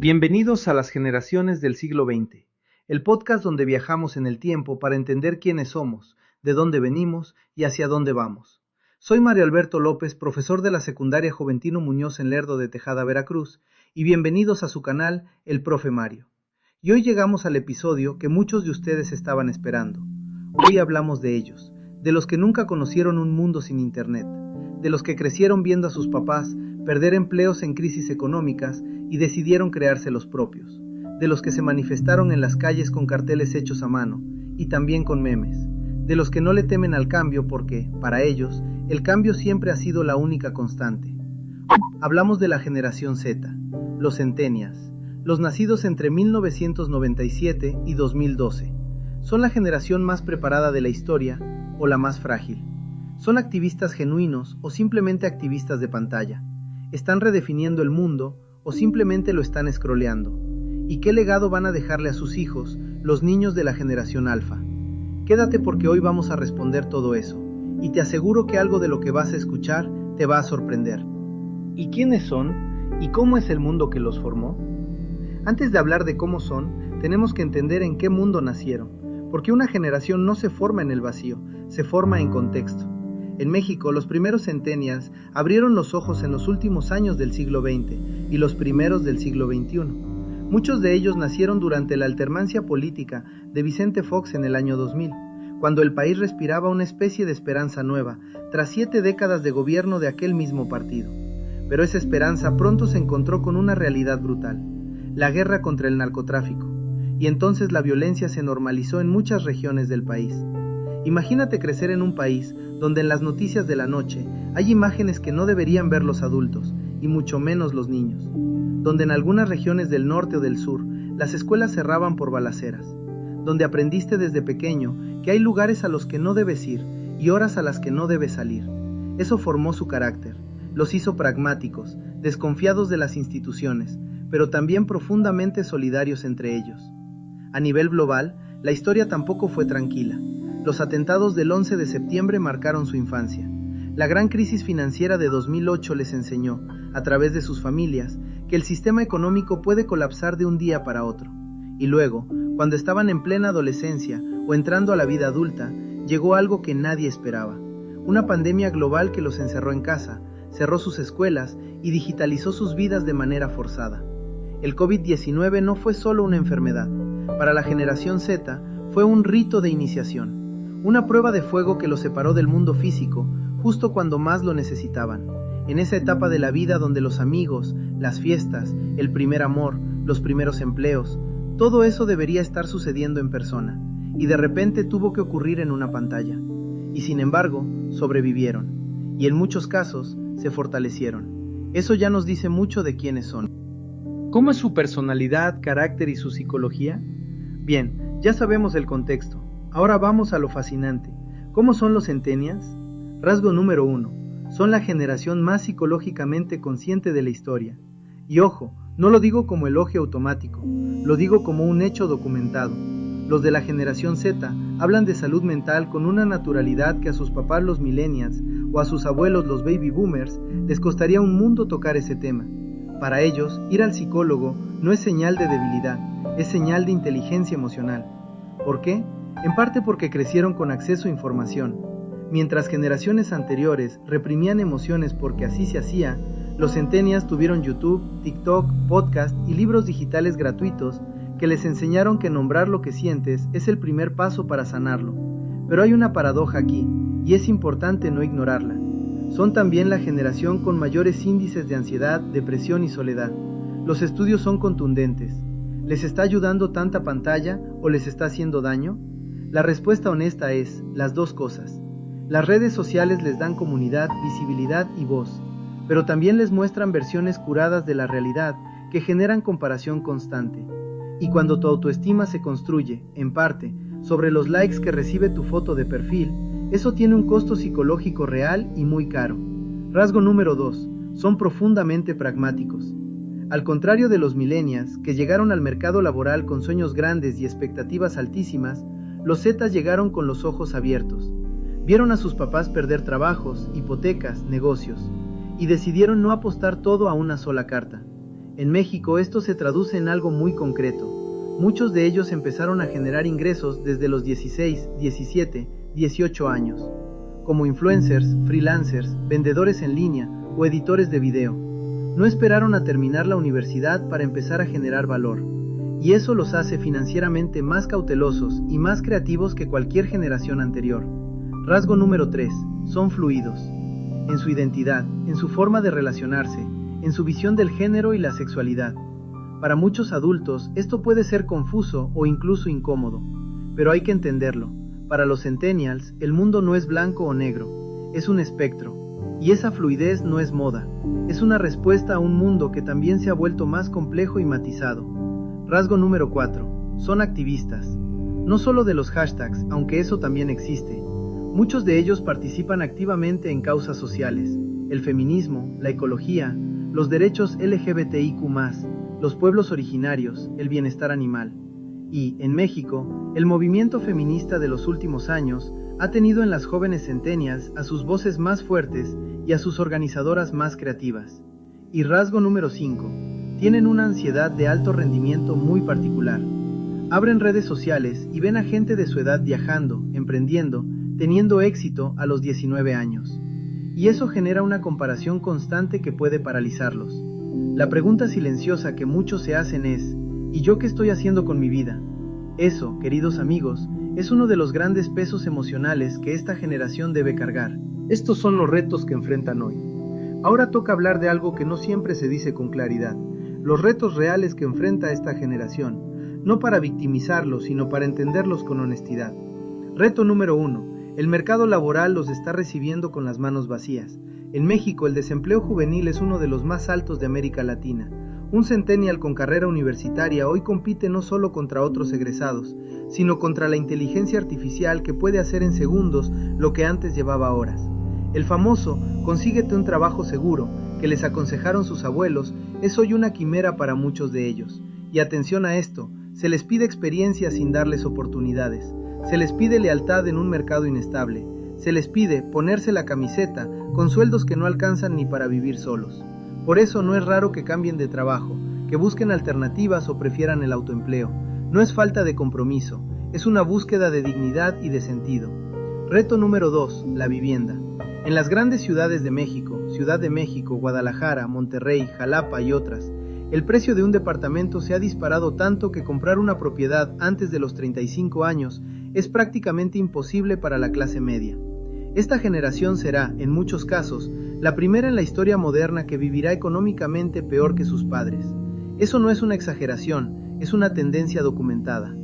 Bienvenidos a las generaciones del siglo XX, el podcast donde viajamos en el tiempo para entender quiénes somos, de dónde venimos y hacia dónde vamos. Soy Mario Alberto López, profesor de la secundaria Juventino Muñoz en Lerdo de Tejada, Veracruz, y bienvenidos a su canal, El Profe Mario. Y hoy llegamos al episodio que muchos de ustedes estaban esperando. Hoy hablamos de ellos, de los que nunca conocieron un mundo sin internet, de los que crecieron viendo a sus papás perder empleos en crisis económicas y decidieron crearse los propios, de los que se manifestaron en las calles con carteles hechos a mano y también con memes, de los que no le temen al cambio porque, para ellos, el cambio siempre ha sido la única constante. Hablamos de la generación Z, los centennials, los nacidos entre 1997 y 2012. Son la generación más preparada de la historia o la más frágil. Son activistas genuinos o simplemente activistas de pantalla. Están redefiniendo el mundo o simplemente lo están scrolleando. ¿Y qué legado van a dejarle a sus hijos, los niños de la generación alfa? Quédate porque hoy vamos a responder todo eso, y te aseguro que algo de lo que vas a escuchar te va a sorprender. ¿Y quiénes son? ¿Y cómo es el mundo que los formó? Antes de hablar de cómo son, tenemos que entender en qué mundo nacieron, porque una generación no se forma en el vacío, se forma en contexto. En México, los primeros centennials abrieron los ojos en los últimos años del siglo XX y los primeros del siglo XXI. Muchos de ellos nacieron durante la alternancia política de Vicente Fox en el año 2000, cuando el país respiraba una especie de esperanza nueva, tras 7 décadas de gobierno de aquel mismo partido. Pero esa esperanza pronto se encontró con una realidad brutal, la guerra contra el narcotráfico, y entonces la violencia se normalizó en muchas regiones del país. Imagínate crecer en un país donde en las noticias de la noche hay imágenes que no deberían ver los adultos, y mucho menos los niños. Donde en algunas regiones del norte o del sur, las escuelas cerraban por balaceras. Donde aprendiste desde pequeño que hay lugares a los que no debes ir y horas a las que no debes salir. Eso formó su carácter, los hizo pragmáticos, desconfiados de las instituciones, pero también profundamente solidarios entre ellos. A nivel global, la historia tampoco fue tranquila. Los atentados del 11 de septiembre marcaron su infancia. La gran crisis financiera de 2008 les enseñó, a través de sus familias, que el sistema económico puede colapsar de un día para otro. Y luego, cuando estaban en plena adolescencia o entrando a la vida adulta, llegó algo que nadie esperaba. Una pandemia global que los encerró en casa, cerró sus escuelas y digitalizó sus vidas de manera forzada. El COVID-19 no fue solo una enfermedad. Para la generación Z, fue un rito de iniciación. Una prueba de fuego que los separó del mundo físico, justo cuando más lo necesitaban. En esa etapa de la vida donde los amigos, las fiestas, el primer amor, los primeros empleos, todo eso debería estar sucediendo en persona, y de repente tuvo que ocurrir en una pantalla. Y sin embargo, sobrevivieron, y en muchos casos, se fortalecieron. Eso ya nos dice mucho de quiénes son. ¿Cómo es su personalidad, carácter y su psicología? Bien, ya sabemos el contexto. Ahora vamos a lo fascinante. ¿Cómo son los centennials? Rasgo número 1. Son la generación más psicológicamente consciente de la historia. Y ojo, no lo digo como elogio automático, lo digo como un hecho documentado. Los de la generación Z hablan de salud mental con una naturalidad que a sus papás los millennials o a sus abuelos los baby boomers les costaría un mundo tocar ese tema. Para ellos, ir al psicólogo no es señal de debilidad, es señal de inteligencia emocional. ¿Por qué? En parte porque crecieron con acceso a información. Mientras generaciones anteriores reprimían emociones porque así se hacía, los centennials tuvieron YouTube, TikTok, podcast y libros digitales gratuitos que les enseñaron que nombrar lo que sientes es el primer paso para sanarlo. Pero hay una paradoja aquí, y es importante no ignorarla. Son también la generación con mayores índices de ansiedad, depresión y soledad. Los estudios son contundentes. ¿Les está ayudando tanta pantalla o les está haciendo daño? La respuesta honesta es las dos cosas. Las redes sociales les dan comunidad, visibilidad y voz, pero también les muestran versiones curadas de la realidad que generan comparación constante. Y cuando tu autoestima se construye, en parte, sobre los likes que recibe tu foto de perfil, eso tiene un costo psicológico real y muy caro. Rasgo número 2. Son profundamente pragmáticos. Al contrario de los millennials, que llegaron al mercado laboral con sueños grandes y expectativas altísimas, los Zetas llegaron con los ojos abiertos. Vieron a sus papás perder trabajos, hipotecas, negocios, y decidieron no apostar todo a una sola carta. En México esto se traduce en algo muy concreto. Muchos de ellos empezaron a generar ingresos desde los 16, 17, 18 años, como influencers, freelancers, vendedores en línea o editores de video. No esperaron a terminar la universidad para empezar a generar valor, y eso los hace financieramente más cautelosos y más creativos que cualquier generación anterior. Rasgo número 3. Son fluidos. En su identidad, en su forma de relacionarse, en su visión del género y la sexualidad. Para muchos adultos esto puede ser confuso o incluso incómodo, pero hay que entenderlo. Para los centennials, el mundo no es blanco o negro, es un espectro, y esa fluidez no es moda, es una respuesta a un mundo que también se ha vuelto más complejo y matizado. Rasgo número 4. Son activistas. No solo de los hashtags, aunque eso también existe. Muchos de ellos participan activamente en causas sociales, el feminismo, la ecología, los derechos LGBTIQ+, los pueblos originarios, el bienestar animal. Y, en México, el movimiento feminista de los últimos años ha tenido en las jóvenes centennials a sus voces más fuertes y a sus organizadoras más creativas. Y rasgo número 5. Tienen una ansiedad de alto rendimiento muy particular. Abren redes sociales y ven a gente de su edad viajando, emprendiendo, teniendo éxito a los 19 años. Y eso genera una comparación constante que puede paralizarlos. La pregunta silenciosa que muchos se hacen es, ¿y yo qué estoy haciendo con mi vida? Eso, queridos amigos, es uno de los grandes pesos emocionales que esta generación debe cargar. Estos son los retos que enfrentan hoy. Ahora toca hablar de algo que no siempre se dice con claridad, los retos reales que enfrenta esta generación, no para victimizarlos, sino para entenderlos con honestidad. Reto número 1. El mercado laboral los está recibiendo con las manos vacías. En México el desempleo juvenil es uno de los más altos de América Latina. Un centennial con carrera universitaria hoy compite no solo contra otros egresados, sino contra la inteligencia artificial que puede hacer en segundos lo que antes llevaba horas. El famoso "consíguete un trabajo seguro", que les aconsejaron sus abuelos, es hoy una quimera para muchos de ellos. Y atención a esto, se les pide experiencia sin darles oportunidades. Se les pide lealtad en un mercado inestable. Se les pide ponerse la camiseta con sueldos que no alcanzan ni para vivir solos. Por eso no es raro que cambien de trabajo, que busquen alternativas o prefieran el autoempleo. No es falta de compromiso, es una búsqueda de dignidad y de sentido. Reto número 2, la vivienda. En las grandes ciudades de México, Ciudad de México, Guadalajara, Monterrey, Jalapa y otras, el precio de un departamento se ha disparado tanto que comprar una propiedad antes de los 35 años es prácticamente imposible para la clase media. Esta generación será, en muchos casos, la primera en la historia moderna que vivirá económicamente peor que sus padres. Eso no es una exageración, es una tendencia documentada.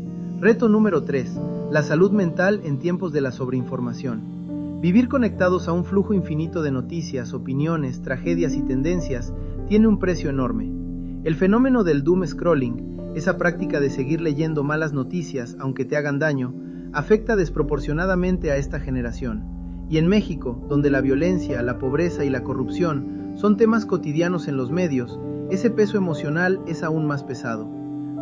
Reto número 3. La salud mental en tiempos de la sobreinformación. Vivir conectados a un flujo infinito de noticias, opiniones, tragedias y tendencias tiene un precio enorme. El fenómeno del doom scrolling, esa práctica de seguir leyendo malas noticias aunque te hagan daño, afecta desproporcionadamente a esta generación. Y en México, donde la violencia, la pobreza y la corrupción son temas cotidianos en los medios, ese peso emocional es aún más pesado.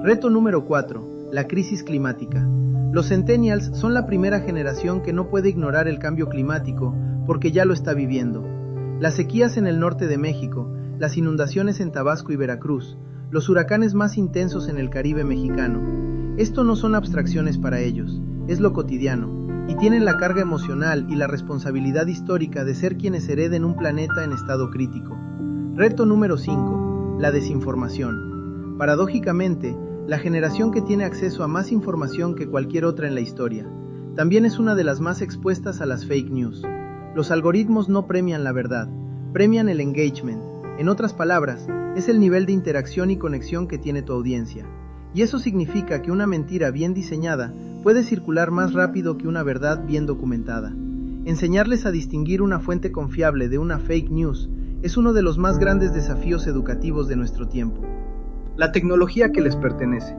Reto número 4. La crisis climática. Los centennials son la primera generación que no puede ignorar el cambio climático porque ya lo está viviendo. Las sequías en el norte de México, las inundaciones en Tabasco y Veracruz, los huracanes más intensos en el Caribe mexicano. Esto no son abstracciones para ellos, es lo cotidiano, y tienen la carga emocional y la responsabilidad histórica de ser quienes hereden un planeta en estado crítico. Reto número 5. La desinformación. Paradójicamente, la generación que tiene acceso a más información que cualquier otra en la historia, también es una de las más expuestas a las fake news. Los algoritmos no premian la verdad, premian el engagement. En otras palabras, es el nivel de interacción y conexión que tiene tu audiencia. Y eso significa que una mentira bien diseñada puede circular más rápido que una verdad bien documentada. Enseñarles a distinguir una fuente confiable de una fake news es uno de los más grandes desafíos educativos de nuestro tiempo. La tecnología que les pertenece.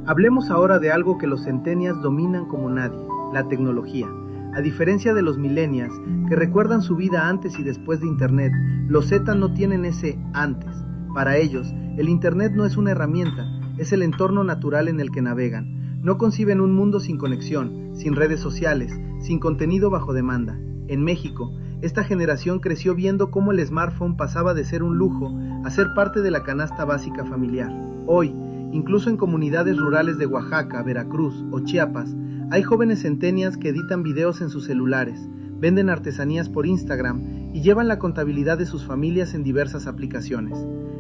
Hablemos ahora de algo que los centennials dominan como nadie, la tecnología. A diferencia de los millennials, que recuerdan su vida antes y después de Internet, los Z no tienen ese antes. Para ellos, el Internet no es una herramienta, es el entorno natural en el que navegan. No conciben un mundo sin conexión, sin redes sociales, sin contenido bajo demanda. En México, Esta generación creció viendo cómo el smartphone pasaba de ser un lujo a ser parte de la canasta básica familiar. Hoy, incluso en comunidades rurales de Oaxaca, Veracruz o Chiapas, hay jóvenes centennials que editan videos en sus celulares, venden artesanías por Instagram y llevan la contabilidad de sus familias en diversas aplicaciones.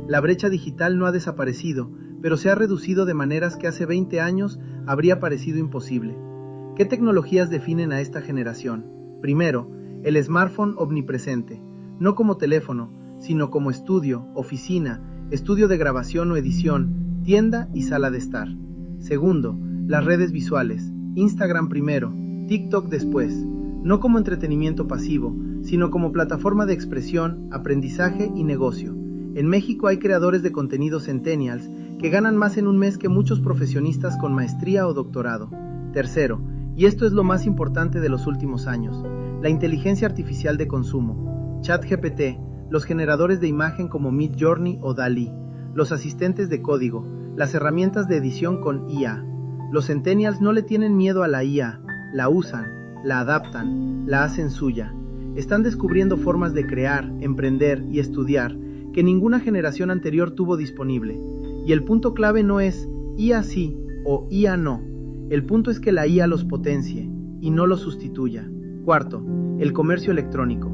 La brecha digital no ha desaparecido, pero se ha reducido de maneras que hace 20 años habría parecido imposible. ¿Qué tecnologías definen a esta generación? Primero, el smartphone omnipresente, no como teléfono, sino como estudio, oficina, estudio de grabación o edición, tienda y sala de estar. Segundo, las redes visuales, Instagram primero, TikTok después, no como entretenimiento pasivo, sino como plataforma de expresión, aprendizaje y negocio. En México hay creadores de contenidos centennials que ganan más en un mes que muchos profesionistas con maestría o doctorado. Tercero, y esto es lo más importante de los últimos años, la inteligencia artificial de consumo, ChatGPT, los generadores de imagen como Midjourney o DALL-E, los asistentes de código, las herramientas de edición con IA. Los centennials no le tienen miedo a la IA, la usan, la adaptan, la hacen suya. Están descubriendo formas de crear, emprender y estudiar que ninguna generación anterior tuvo disponible. Y el punto clave no es IA sí o IA no. El punto es que la IA los potencie y no los sustituya. Cuarto, el comercio electrónico.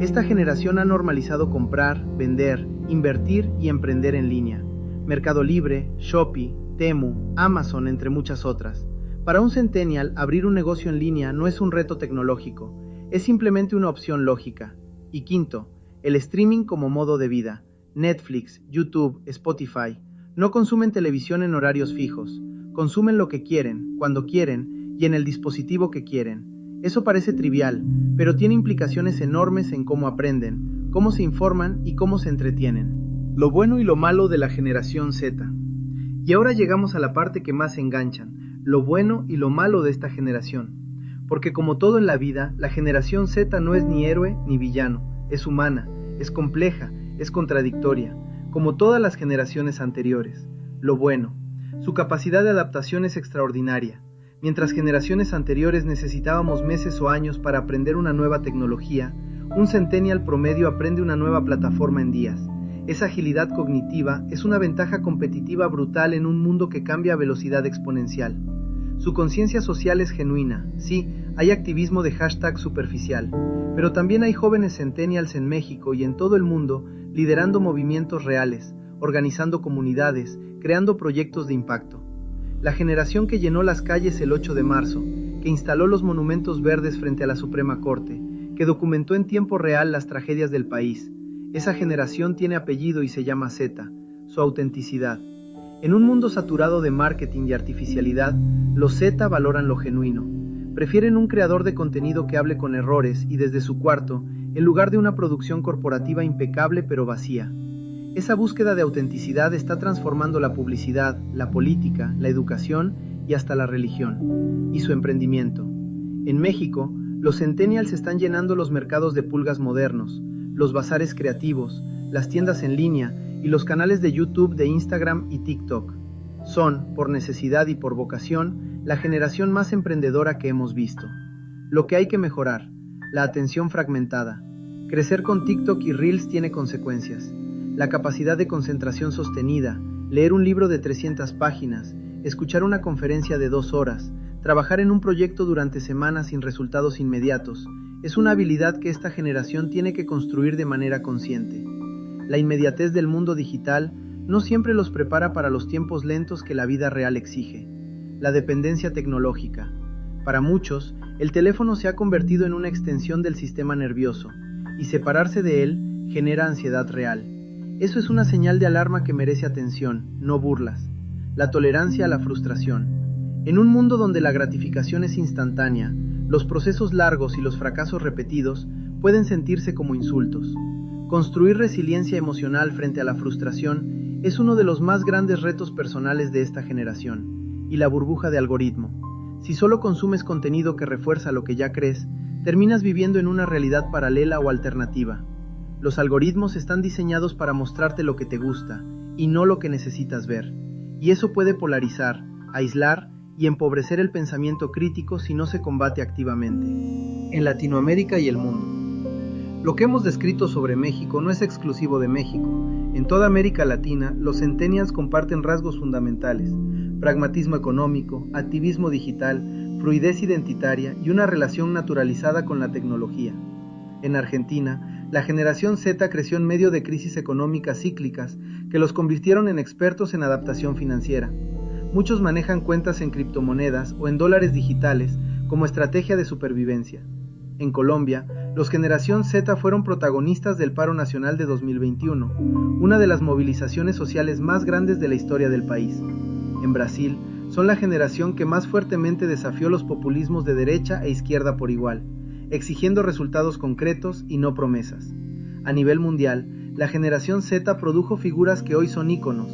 Esta generación ha normalizado comprar, vender, invertir y emprender en línea. Mercado Libre, Shopee, Temu, Amazon, entre muchas otras. Para un centennial, abrir un negocio en línea no es un reto tecnológico, es simplemente una opción lógica. Y quinto, el streaming como modo de vida. Netflix, YouTube, Spotify, no consumen televisión en horarios fijos, consumen lo que quieren, cuando quieren y en el dispositivo que quieren. Eso parece trivial, pero tiene implicaciones enormes en cómo aprenden, cómo se informan y cómo se entretienen. Lo bueno y lo malo de la generación Z. Y ahora llegamos a la parte que más enganchan, lo bueno y lo malo de esta generación. Porque como todo en la vida, la generación Z no es ni héroe ni villano, es humana, es compleja, es contradictoria, como todas las generaciones anteriores. Lo bueno, su capacidad de adaptación es extraordinaria. Mientras generaciones anteriores necesitábamos meses o años para aprender una nueva tecnología, un centennial promedio aprende una nueva plataforma en días. Esa agilidad cognitiva es una ventaja competitiva brutal en un mundo que cambia a velocidad exponencial. Su conciencia social es genuina, sí, hay activismo de hashtag superficial, pero también hay jóvenes centennials en México y en todo el mundo liderando movimientos reales, organizando comunidades, creando proyectos de impacto. La generación que llenó las calles el 8 de marzo, que instaló los monumentos verdes frente a la Suprema Corte, que documentó en tiempo real las tragedias del país. Esa generación tiene apellido y se llama Z, su autenticidad. En un mundo saturado de marketing y artificialidad, los Z valoran lo genuino. Prefieren un creador de contenido que hable con errores y desde su cuarto, en lugar de una producción corporativa impecable pero vacía. Esa búsqueda de autenticidad está transformando la publicidad, la política, la educación y hasta la religión, y su emprendimiento. En México, los centennials están llenando los mercados de pulgas modernos, los bazares creativos, las tiendas en línea y los canales de YouTube, de Instagram y TikTok. Son, por necesidad y por vocación, la generación más emprendedora que hemos visto. Lo que hay que mejorar, la atención fragmentada. Crecer con TikTok y Reels tiene consecuencias. La capacidad de concentración sostenida, leer un libro de 300 páginas, escuchar una conferencia de 2 horas, trabajar en un proyecto durante semanas sin resultados inmediatos, es una habilidad que esta generación tiene que construir de manera consciente. La inmediatez del mundo digital no siempre los prepara para los tiempos lentos que la vida real exige. La dependencia tecnológica. Para muchos, el teléfono se ha convertido en una extensión del sistema nervioso, y separarse de él genera ansiedad real. Eso es una señal de alarma que merece atención, no burlas. La tolerancia a la frustración. En un mundo donde la gratificación es instantánea, los procesos largos y los fracasos repetidos pueden sentirse como insultos. Construir resiliencia emocional frente a la frustración es uno de los más grandes retos personales de esta generación. Y la burbuja de algoritmo. Si solo consumes contenido que refuerza lo que ya crees, terminas viviendo en una realidad paralela o alternativa. Los algoritmos están diseñados para mostrarte lo que te gusta y no lo que necesitas ver. Y eso puede polarizar, aislar y empobrecer el pensamiento crítico si no se combate activamente. En Latinoamérica y el mundo. Lo que hemos descrito sobre México no es exclusivo de México. En toda América Latina, los centennials comparten rasgos fundamentales: pragmatismo económico, activismo digital, fluidez identitaria y una relación naturalizada con la tecnología. En Argentina, la generación Z creció en medio de crisis económicas cíclicas que los convirtieron en expertos en adaptación financiera. Muchos manejan cuentas en criptomonedas o en dólares digitales como estrategia de supervivencia. En Colombia, los Generación Z fueron protagonistas del paro nacional de 2021, una de las movilizaciones sociales más grandes de la historia del país. En Brasil, son la generación que más fuertemente desafió los populismos de derecha e izquierda por igual, exigiendo resultados concretos y no promesas. A nivel mundial, la Generación Z produjo figuras que hoy son íconos.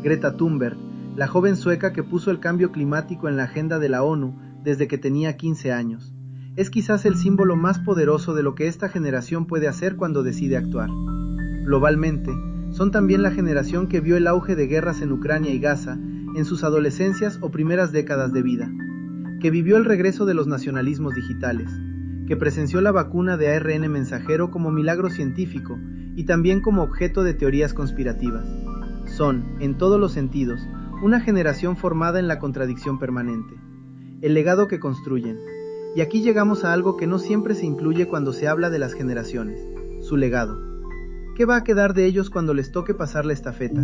Greta Thunberg, la joven sueca que puso el cambio climático en la agenda de la ONU desde que tenía 15 años. Es quizás el símbolo más poderoso de lo que esta generación puede hacer cuando decide actuar. Globalmente, son también la generación que vio el auge de guerras en Ucrania y Gaza en sus adolescencias o primeras décadas de vida, que vivió el regreso de los nacionalismos digitales, que presenció la vacuna de ARN mensajero como milagro científico y también como objeto de teorías conspirativas. Son, en todos los sentidos, una generación formada en la contradicción permanente. El legado que construyen. Y aquí llegamos a algo que no siempre se incluye cuando se habla de las generaciones: su legado. ¿Qué va a quedar de ellos cuando les toque pasar la estafeta?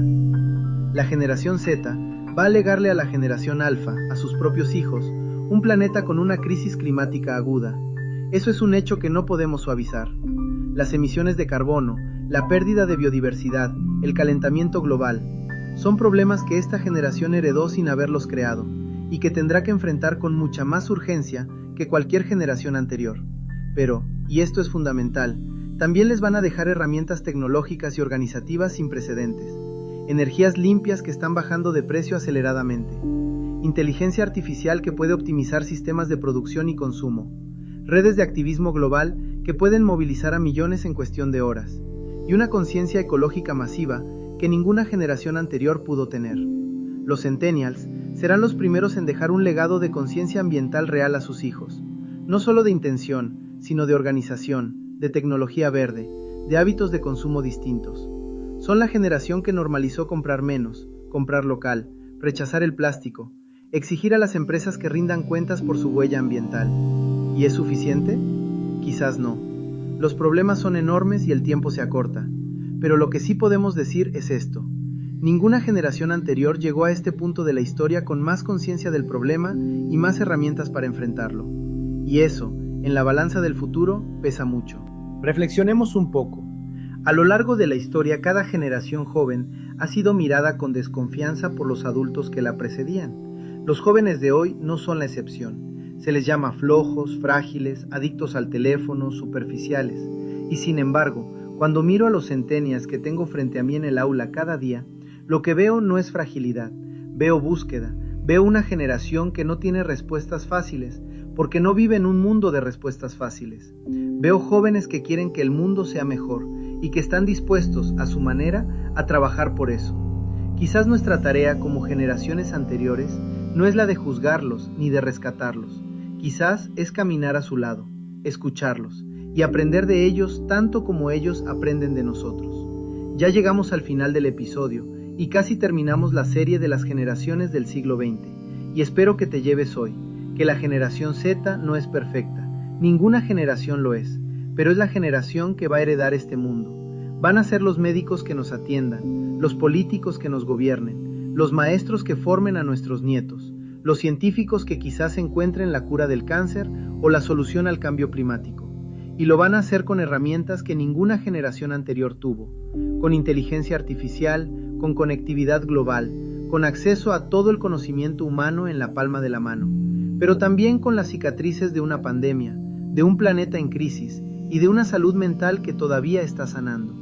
La generación Z va a legarle a la generación Alfa, a sus propios hijos, un planeta con una crisis climática aguda. Eso es un hecho que no podemos suavizar. Las emisiones de carbono, la pérdida de biodiversidad, el calentamiento global, son problemas que esta generación heredó sin haberlos creado, y que tendrá que enfrentar con mucha más urgencia que cualquier generación anterior. Pero, y esto es fundamental, también les van a dejar herramientas tecnológicas y organizativas sin precedentes, energías limpias que están bajando de precio aceleradamente, inteligencia artificial que puede optimizar sistemas de producción y consumo, redes de activismo global que pueden movilizar a millones en cuestión de horas, y una conciencia ecológica masiva que ninguna generación anterior pudo tener. Los centennials serán los primeros en dejar un legado de conciencia ambiental real a sus hijos, no solo de intención, sino de organización, de tecnología verde, de hábitos de consumo distintos. Son la generación que normalizó comprar menos, comprar local, rechazar el plástico, exigir a las empresas que rindan cuentas por su huella ambiental. ¿Y es suficiente? Quizás no. Los problemas son enormes y el tiempo se acorta, pero lo que sí podemos decir es esto: ninguna generación anterior llegó a este punto de la historia con más conciencia del problema y más herramientas para enfrentarlo. Y eso, en la balanza del futuro, pesa mucho. Reflexionemos un poco. A lo largo de la historia, cada generación joven ha sido mirada con desconfianza por los adultos que la precedían. Los jóvenes de hoy no son la excepción. Se les llama flojos, frágiles, adictos al teléfono, superficiales. Y sin embargo, cuando miro a los centennials que tengo frente a mí en el aula cada día, lo que veo no es fragilidad, veo búsqueda, veo una generación que no tiene respuestas fáciles, porque no vive en un mundo de respuestas fáciles. Veo jóvenes que quieren que el mundo sea mejor y que están dispuestos, a su manera, a trabajar por eso. Quizás nuestra tarea como generaciones anteriores no es la de juzgarlos ni de rescatarlos. Quizás es caminar a su lado, escucharlos y aprender de ellos tanto como ellos aprenden de nosotros. Ya llegamos al final del episodio y casi terminamos la serie de las generaciones del siglo XX, y espero que te lleves hoy, que la generación Z no es perfecta, ninguna generación lo es, pero es la generación que va a heredar este mundo. Van a ser los médicos que nos atiendan, los políticos que nos gobiernen, los maestros que formen a nuestros nietos, los científicos que quizás encuentren la cura del cáncer o la solución al cambio climático. Y lo van a hacer con herramientas que ninguna generación anterior tuvo, con inteligencia artificial, con conectividad global, con acceso a todo el conocimiento humano en la palma de la mano, pero también con las cicatrices de una pandemia, de un planeta en crisis y de una salud mental que todavía está sanando.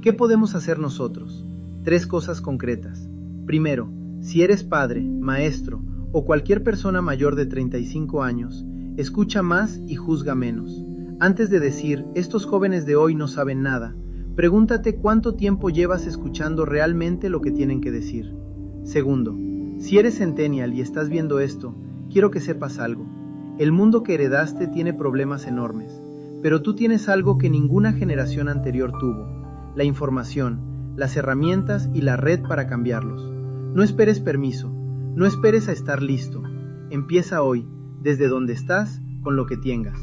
¿Qué podemos hacer nosotros? 3 cosas concretas. Primero, si eres padre, maestro o cualquier persona mayor de 35 años, escucha más y juzga menos. Antes de decir, estos jóvenes de hoy no saben nada, pregúntate cuánto tiempo llevas escuchando realmente lo que tienen que decir. Segundo, si eres centennial y estás viendo esto, quiero que sepas algo. El mundo que heredaste tiene problemas enormes, pero tú tienes algo que ninguna generación anterior tuvo: la información, las herramientas y la red para cambiarlos. No esperes permiso, no esperes a estar listo. Empieza hoy, desde donde estás, con lo que tengas.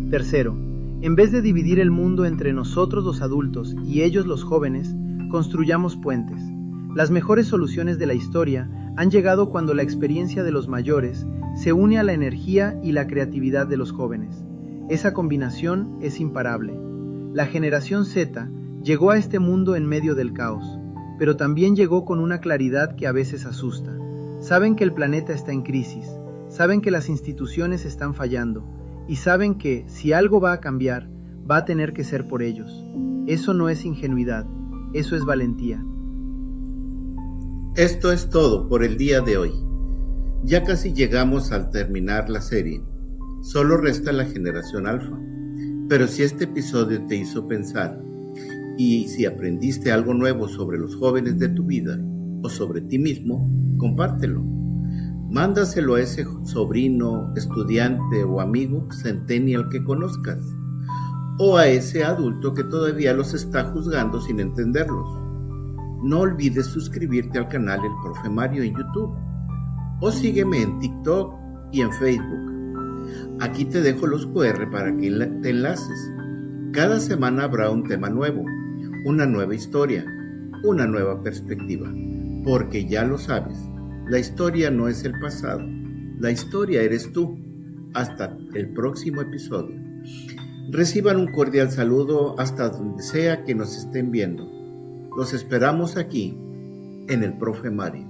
Tercero, en vez de dividir el mundo entre nosotros los adultos y ellos los jóvenes, construyamos puentes. Las mejores soluciones de la historia han llegado cuando la experiencia de los mayores se une a la energía y la creatividad de los jóvenes. Esa combinación es imparable. La generación Z llegó a este mundo en medio del caos, pero también llegó con una claridad que a veces asusta. Saben que el planeta está en crisis, saben que las instituciones están fallando, y saben que, si algo va a cambiar, va a tener que ser por ellos. Eso no es ingenuidad, eso es valentía. Esto es todo por el día de hoy. Ya casi llegamos al terminar la serie. Solo resta la generación alfa. Pero si este episodio te hizo pensar y si aprendiste algo nuevo sobre los jóvenes de tu vida o sobre ti mismo, compártelo. Mándaselo a ese sobrino, estudiante o amigo centennial que conozcas, o a ese adulto que todavía los está juzgando sin entenderlos. No olvides suscribirte al canal El Profe Mario en YouTube, o sígueme en TikTok y en Facebook. Aquí te dejo los QR para que te enlaces. Cada semana habrá un tema nuevo, una nueva historia, una nueva perspectiva, porque ya lo sabes, la historia no es el pasado, la historia eres tú. Hasta el próximo episodio. Reciban un cordial saludo hasta donde sea que nos estén viendo. Los esperamos aquí, en El Profe Mario.